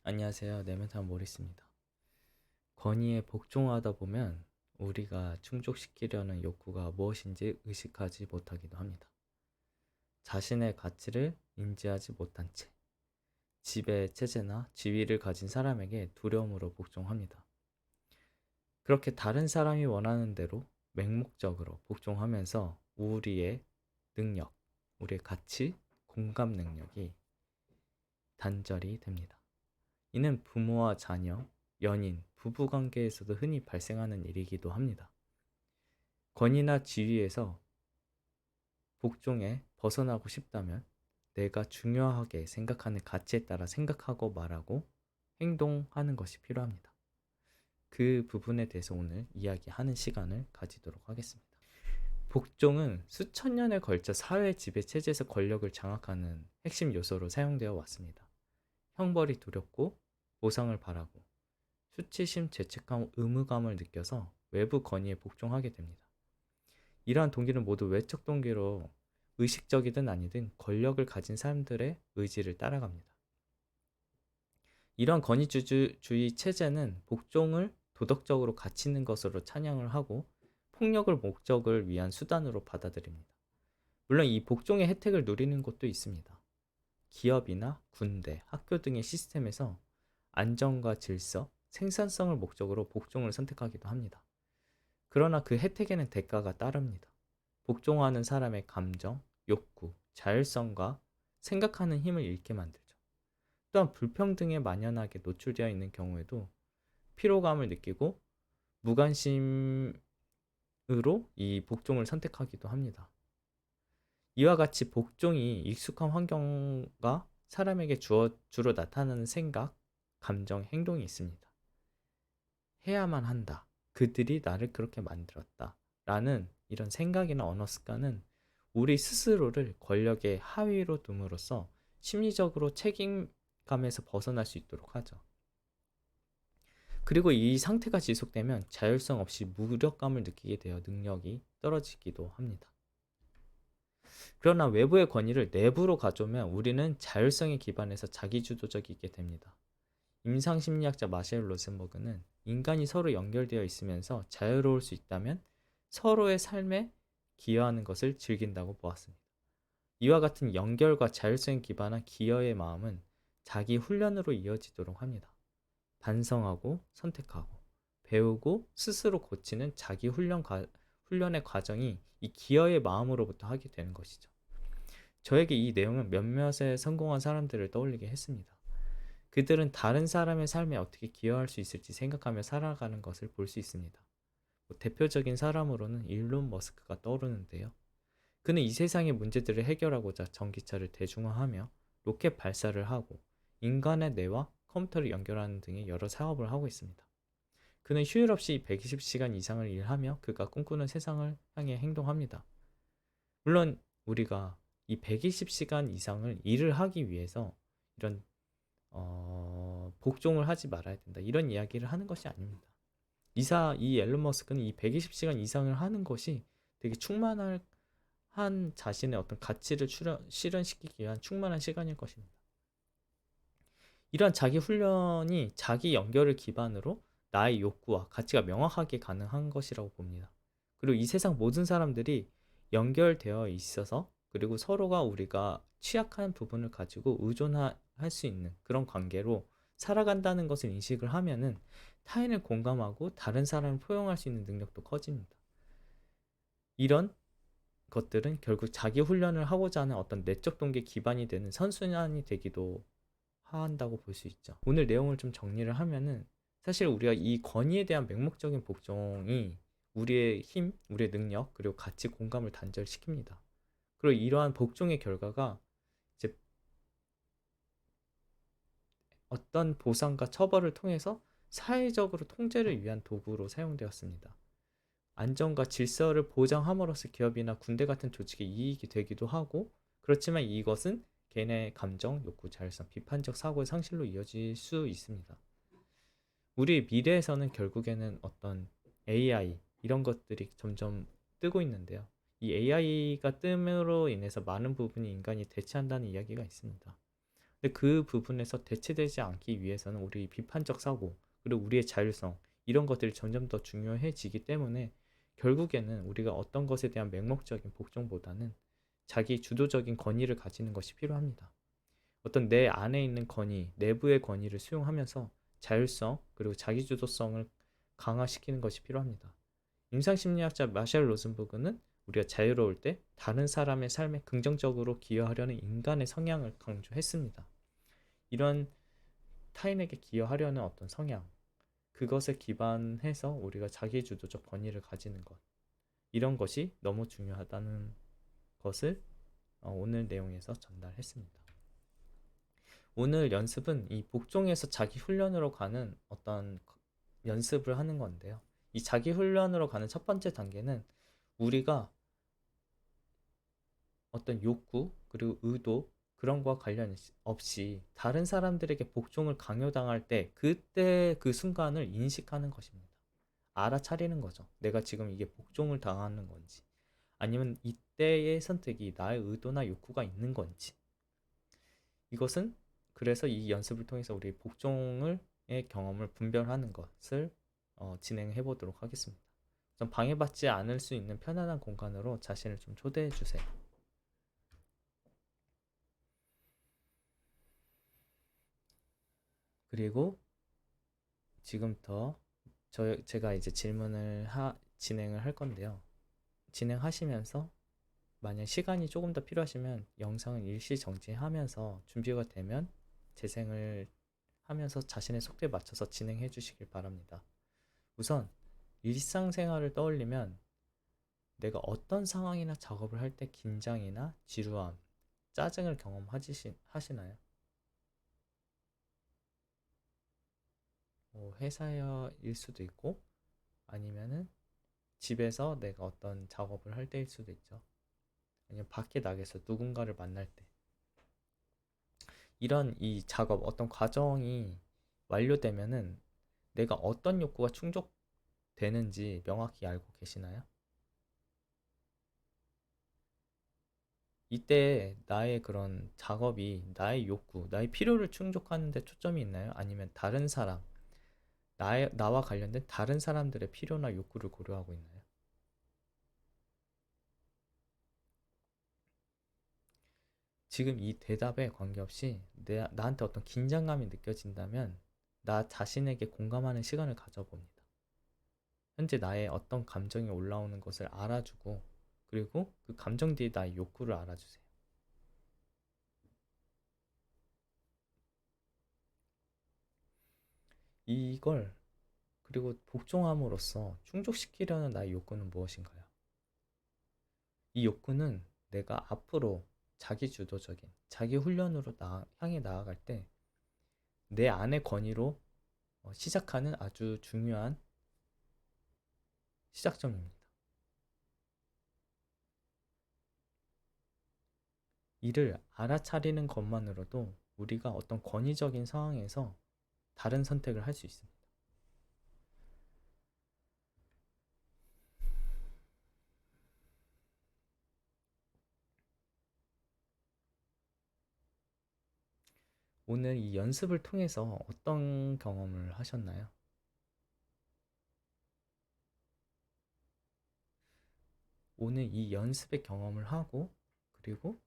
안녕하세요. 내면탑 모리스입니다. 권위에 복종하다 보면 우리가 충족시키려는 욕구가 무엇인지 의식하지 못하기도 합니다. 자신의 가치를 인지하지 못한 채 지배 체제나 지위를 가진 사람에게 두려움으로 복종합니다. 그렇게 다른 사람이 원하는 대로 맹목적으로 복종하면서 우리의 능력, 우리의 가치, 공감 능력이 단절이 됩니다. 이는 부모와 자녀, 연인, 부부관계에서도 흔히 발생하는 일이기도 합니다. 권위나 지위에서 복종에 벗어나고 싶다면 내가 중요하게 생각하는 가치에 따라 생각하고 말하고 행동하는 것이 필요합니다. 그 부분에 대해서 오늘 이야기하는 시간을 가지도록 하겠습니다. 복종은 수천 년에 걸쳐 사회 지배 체제에서 권력을 장악하는 핵심 요소로 사용되어 왔습니다. 형벌이 두렵고 보상을 바라고 수치심, 죄책감, 의무감을 느껴서 외부 권위에 복종하게 됩니다. 이러한 동기는 모두 외적 동기로 의식적이든 아니든 권력을 가진 사람들의 의지를 따라갑니다. 이러한 권위주의 체제는 복종을 도덕적으로 가치 있는 것으로 찬양을 하고 폭력을 목적을 위한 수단으로 받아들입니다. 물론 이 복종의 혜택을 누리는 곳도 있습니다. 기업이나 군대, 학교 등의 시스템에서 안정과 질서, 생산성을 목적으로 복종을 선택하기도 합니다. 그러나 그 혜택에는 대가가 따릅니다. 복종하는 사람의 감정, 욕구, 자율성과 생각하는 힘을 잃게 만들죠. 또한 불평등에 만연하게 노출되어 있는 경우에도 피로감을 느끼고 무관심으로 이 복종을 선택하기도 합니다. 이와 같이 복종이 익숙한 환경과 사람에게 주로 나타나는 생각, 감정, 행동이 있습니다. 해야만 한다. 그들이 나를 그렇게 만들었다. 라는 이런 생각이나 언어 습관은 우리 스스로를 권력의 하위로 둠으로써 심리적으로 책임감에서 벗어날 수 있도록 하죠. 그리고 이 상태가 지속되면 자율성 없이 무력감을 느끼게 되어 능력이 떨어지기도 합니다. 그러나 외부의 권위를 내부로 가져오면 우리는 자율성에 기반해서 자기주도적이게 됩니다. 임상심리학자 마셸 로센버그는 인간이 서로 연결되어 있으면서 자유로울 수 있다면 서로의 삶에 기여하는 것을 즐긴다고 보았습니다. 이와 같은 연결과 자율성에 기반한 기여의 마음은 자기 훈련으로 이어지도록 합니다. 반성하고 선택하고 배우고 스스로 고치는 자기 훈련의 과정이 이 기여의 마음으로부터 하게 되는 것이죠. 저에게 이 내용은 몇몇의 성공한 사람들을 떠올리게 했습니다. 그들은 다른 사람의 삶에 어떻게 기여할 수 있을지 생각하며 살아가는 것을 볼 수 있습니다. 대표적인 사람으로는 일론 머스크가 떠오르는데요. 그는 이 세상의 문제들을 해결하고자 전기차를 대중화하며 로켓 발사를 하고 인간의 뇌와 컴퓨터를 연결하는 등의 여러 사업을 하고 있습니다. 그는 휴일 없이 120시간 이상을 일하며 그가 꿈꾸는 세상을 향해 행동합니다. 물론 우리가 이 120시간 이상을 일을 하기 위해서 이런 복종을 하지 말아야 된다. 이런 이야기를 하는 것이 아닙니다. 이 앨런 머스크는 이 120시간 이상을 하는 것이 되게 충만한 자신의 어떤 가치를 실현시키기 위한 충만한 시간일 것입니다. 이러한 자기 훈련이 자기 연결을 기반으로 나의 욕구와 가치가 명확하게 가능한 것이라고 봅니다. 그리고 이 세상 모든 사람들이 연결되어 있어서 그리고 서로가 우리가 취약한 부분을 가지고 의존할 수 있는 그런 관계로 살아간다는 것을 인식을 하면은 타인을 공감하고 다른 사람을 포용할 수 있는 능력도 커집니다. 이런 것들은 결국 자기 훈련을 하고자 하는 어떤 내적 동기 기반이 되는 선순환이 되기도 한다고 볼 수 있죠. 오늘 내용을 좀 정리를 하면은 사실 우리가 이 권위에 대한 맹목적인 복종이 우리의 힘, 우리의 능력, 그리고 가치 공감을 단절시킵니다. 그리고 이러한 복종의 결과가 이제 어떤 보상과 처벌을 통해서 사회적으로 통제를 위한 도구로 사용되었습니다. 안정과 질서를 보장함으로써 기업이나 군대 같은 조직에 이익이 되기도 하고, 그렇지만 이것은 개인의 감정, 욕구, 자율성, 비판적 사고의 상실로 이어질 수 있습니다. 우리 미래에서는 결국에는 어떤 AI 이런 것들이 점점 뜨고 있는데요. 이 AI가 뜸으로 인해서 많은 부분이 인간이 대체한다는 이야기가 있습니다. 근데 그 부분에서 대체되지 않기 위해서는 우리 비판적 사고, 그리고 우리의 자율성, 이런 것들이 점점 더 중요해지기 때문에 결국에는 우리가 어떤 것에 대한 맹목적인 복종보다는 자기 주도적인 권위를 가지는 것이 필요합니다. 어떤 내 안에 있는 권위, 내부의 권위를 수용하면서 자율성, 그리고 자기주도성을 강화시키는 것이 필요합니다. 임상심리학자 마샬 로zen버그는 우리가 자유로울 때 다른 사람의 삶에 긍정적으로 기여하려는 인간의 성향을 강조했습니다. 이런 타인에게 기여하려는 어떤 성향, 그것에 기반해서 우리가 자기주도적 권위를 가지는 것, 이런 것이 너무 중요하다는 것을 오늘 내용에서 전달했습니다. 오늘 연습은 이 복종에서 자기 훈련으로 가는 어떤 연습을 하는 건데요. 이 자기 훈련으로 가는 첫 번째 단계는 우리가 어떤 욕구 그리고 의도 그런 거와 관련 없이 다른 사람들에게 복종을 강요당할 때 그때 그 순간을 인식하는 것입니다. 알아차리는 거죠. 내가 지금 이게 복종을 당하는 건지 아니면 이때의 선택이 나의 의도나 욕구가 있는 건지. 이것은 그래서 이 연습을 통해서 우리 복종의 경험을 분별하는 것을 진행해 보도록 하겠습니다. 좀 방해받지 않을 수 있는 편안한 공간으로 자신을 좀 초대해 주세요. 그리고 지금부터 제가 이제 진행을 할 건데요. 진행하시면서 만약 시간이 조금 더 필요하시면 영상을 일시 정지하면서 준비가 되면 재생을 하면서 자신의 속도에 맞춰서 진행해 주시길 바랍니다. 우선 일상생활을 떠올리면 내가 어떤 상황이나 작업을 할 때 긴장이나 지루함, 짜증을 경험하시나요? 회사일 수도 있고 아니면은 집에서 내가 어떤 작업을 할 때일 수도 있죠. 아니면 밖에 나가서 누군가를 만날 때. 이런 이 작업, 어떤 과정이 완료되면은 내가 어떤 욕구가 충족되는지 명확히 알고 계시나요? 이때 나의 그런 작업이 나의 욕구, 나의 필요를 충족하는 데 초점이 있나요? 아니면 다른 사람, 나와 관련된 다른 사람들의 필요나 욕구를 고려하고 있나요? 지금 이 대답에 관계없이 나한테 어떤 긴장감이 느껴진다면 나 자신에게 공감하는 시간을 가져봅니다. 현재 나의 어떤 감정이 올라오는 것을 알아주고 그리고 그 감정 뒤에 나의 욕구를 알아주세요. 이걸 그리고 복종함으로써 충족시키려는 나의 욕구는 무엇인가요? 이 욕구는 내가 앞으로 자기 주도적인 자기 훈련으로 향해 나아갈 때 내 안의 권위로 시작하는 아주 중요한 시작점입니다. 이를 알아차리는 것만으로도 우리가 어떤 권위적인 상황에서 다른 선택을 할 수 있습니다. 오늘 이 연습을 통해서 어떤 경험을 하셨나요? 오늘 이 연습의 경험을 하고 그리고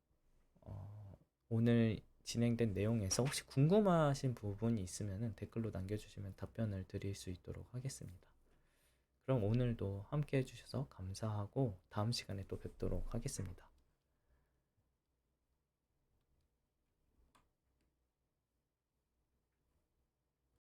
오늘 진행된 내용에서 혹시 궁금하신 부분이 있으면 댓글로 남겨주시면 답변을 드릴 수 있도록 하겠습니다. 그럼 오늘도 함께 해주셔서 감사하고 다음 시간에 또 뵙도록 하겠습니다.